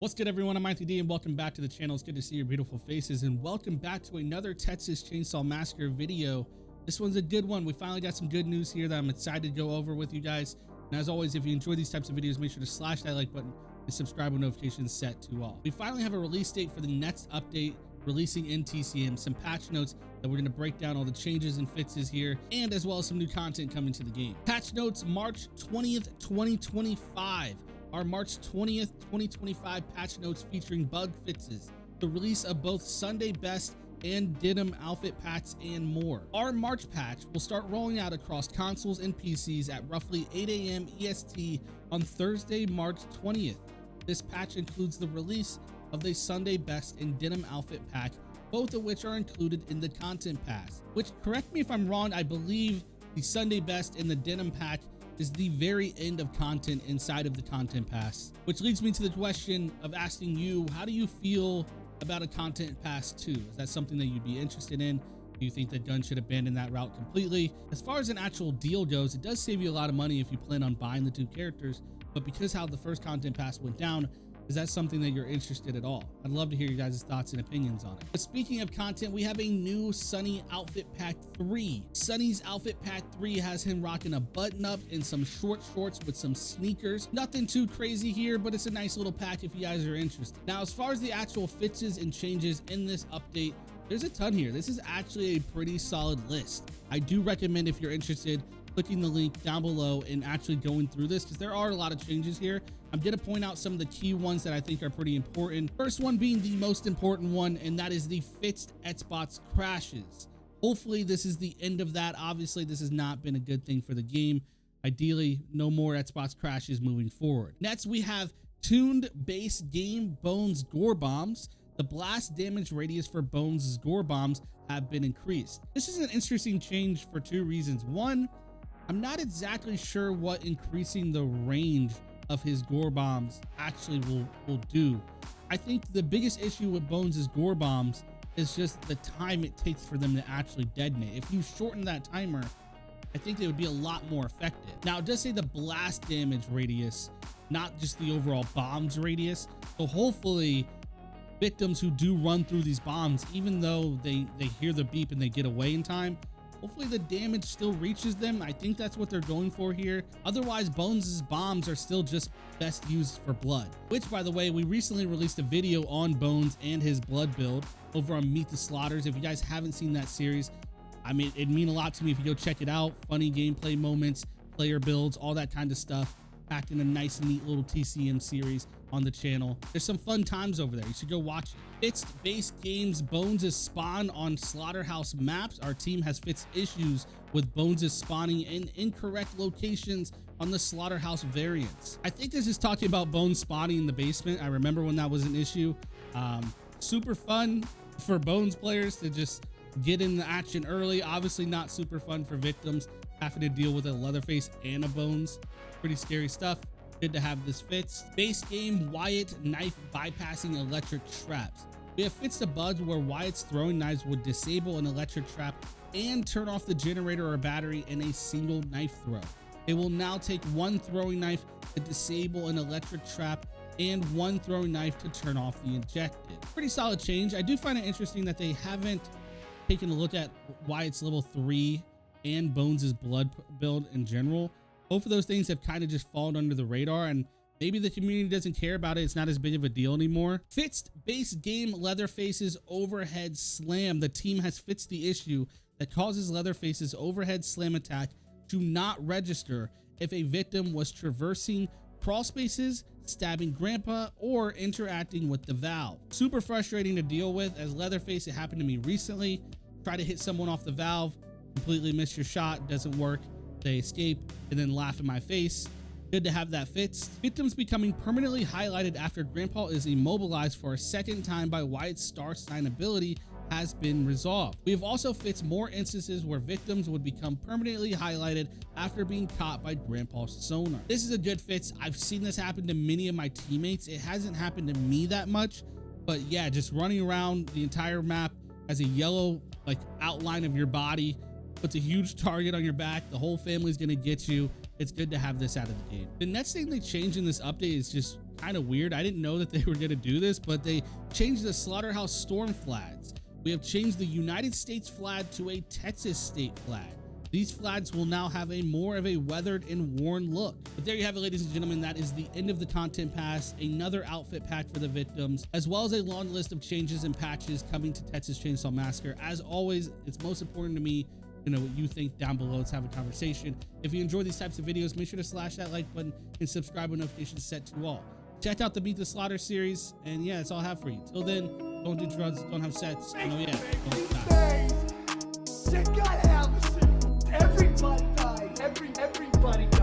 What's good, everyone? I'm IAnthonyD and welcome back to the channel. It's good to see your beautiful faces and welcome back to another Texas Chain Saw Massacre video. This one's a good one. We finally got some good news here that I'm excited to go over with you guys. And as always, if you enjoy these types of videos, make sure to slash that like button and subscribe with notifications set to all. We finally have a release date for the next update releasing in TCM, some patch notes that we're going to break down all the changes and fixes here, and as well as some new content coming to the game. Patch notes March 20th, 2025. Our March 20th, 2025 patch notes featuring bug fixes, the release of both Sunday Best and Denim outfit packs, and more. Our March patch will start rolling out across consoles and PCs at roughly 8 AM EST on Thursday, March 20th. This patch includes the release of the Sunday Best and Denim outfit pack, both of which are included in the content pass, which, correct me if I'm wrong, I believe the Sunday Best and the Denim pack is the very end of content inside of the content pass, which leads me to the question of asking you, how do you feel about a content pass 2? Is that something that you'd be interested in? Do you think that Gun should abandon that route completely? As far as an actual deal goes, it does save you a lot of money if you plan on buying the two characters, but because how the first content pass went down, is that something that you're interested at all? I'd love to hear you guys' thoughts and opinions on it. But speaking of content, we have a new Sonny outfit pack 3. Sonny's outfit pack 3 has him rocking a button up and some short shorts with some sneakers. Nothing too crazy here, but it's a nice little pack if you guys are interested. Now, as far as the actual fixes and changes in this update, there's a ton here. This is actually a pretty solid list. I do recommend, if you're interested, clicking the link down below and actually going through this, because there are a lot of changes here. I'm going to point out some of the key ones that I think are pretty important. First one being the most important one, and that is the fixed Xbox crashes. Hopefully this is the end of that. Obviously this has not been a good thing for the game. Ideally, no more Xbox crashes moving forward. Next, we have tuned base game Bones gore bombs. The blast damage radius for Bones' gore bombs have been increased. This is an interesting change for two reasons. One, I'm not exactly sure what increasing the range of his gore bombs actually will do. I think the biggest issue with Bones' gore bombs is just the time it takes for them to actually detonate. If you shorten that timer, I think they would be a lot more effective. Now, it does say the blast damage radius, not just the overall bombs radius. So hopefully victims who do run through these bombs, even though they hear the beep and they get away in time, hopefully the damage still reaches them. I think that's what they're going for here. Otherwise, Bones' bombs are still just best used for blood, which, by the way, we recently released a video on Bones and his blood build over on Meet the Slaughters. If you guys haven't seen that series, I mean, it'd mean a lot to me if you go check it out. Funny gameplay moments, player builds, all that kind of stuff, packed in a nice, neat little TCM series on the channel. There's some fun times over there. You should go watch it. Fixed base games Bones' spawn on slaughterhouse maps. Our team has fixed issues with Bones' spawning in incorrect locations on the slaughterhouse variants. I think this is talking about Bones spawning in the basement. I remember when that was an issue. Super fun for Bones players to just get in the action early. Obviously not super fun for victims having to deal with a Leatherface and a Bones. Pretty scary stuff. Good to have this fixed. Base game Wyatt knife bypassing electric traps. We have fixed a bug where Wyatt's throwing knives would disable an electric trap and turn off the generator or battery in a single knife throw. It will now take one throwing knife to disable an electric trap and one throwing knife to turn off the injected. Pretty solid change. I do find it interesting that they haven't taken a look at Wyatt's level 3 and Bones' blood build in general. Both of those things have kind of just fallen under the radar, and maybe the community doesn't care about it. It's not as big of a deal anymore. Fixed base game Leatherface's overhead slam. The team has fixed the issue that causes Leatherface's overhead slam attack to not register if a victim was traversing crawl spaces, stabbing Grandpa, or interacting with the valve. Super frustrating to deal with. As Leatherface, it happened to me recently. Try to hit someone off the valve, completely miss your shot, doesn't work. They escape and then laugh in my face. Good to have that fixed. Victims becoming permanently highlighted after Grandpa is immobilized for a second time by Wyatt's star sign ability has been resolved. We have also fixed more instances where victims would become permanently highlighted after being caught by Grandpa's sonar. This is a good fix. I've seen this happen to many of my teammates. It hasn't happened to me that much, but yeah, just running around the entire map as a yellow outline of your body puts a huge target on your back. The whole family's gonna get you. It's good to have this out of the game. The next thing they changed in this update is just kind of weird. I didn't know that they were going to do this, but they changed the Slaughterhouse Storm flags. We have changed the United States flag to a Texas state flag. These flags will now have a more of a weathered and worn look. But there you have it, ladies and gentlemen. That is the end of the content pass, another outfit pack for the victims, as well as a long list of changes and patches coming to Texas Chain Saw Massacre. As always, it's most important to me to know what you think down below. Let's have a conversation. If you enjoy these types of videos, make sure to slash that like button and subscribe with notifications set to all. Check out the Beat the Slaughter series, and yeah, that's all I have for you. Till then, don't do drugs, don't have sex, and oh yeah, don't die. Everybody dies. Everybody dies.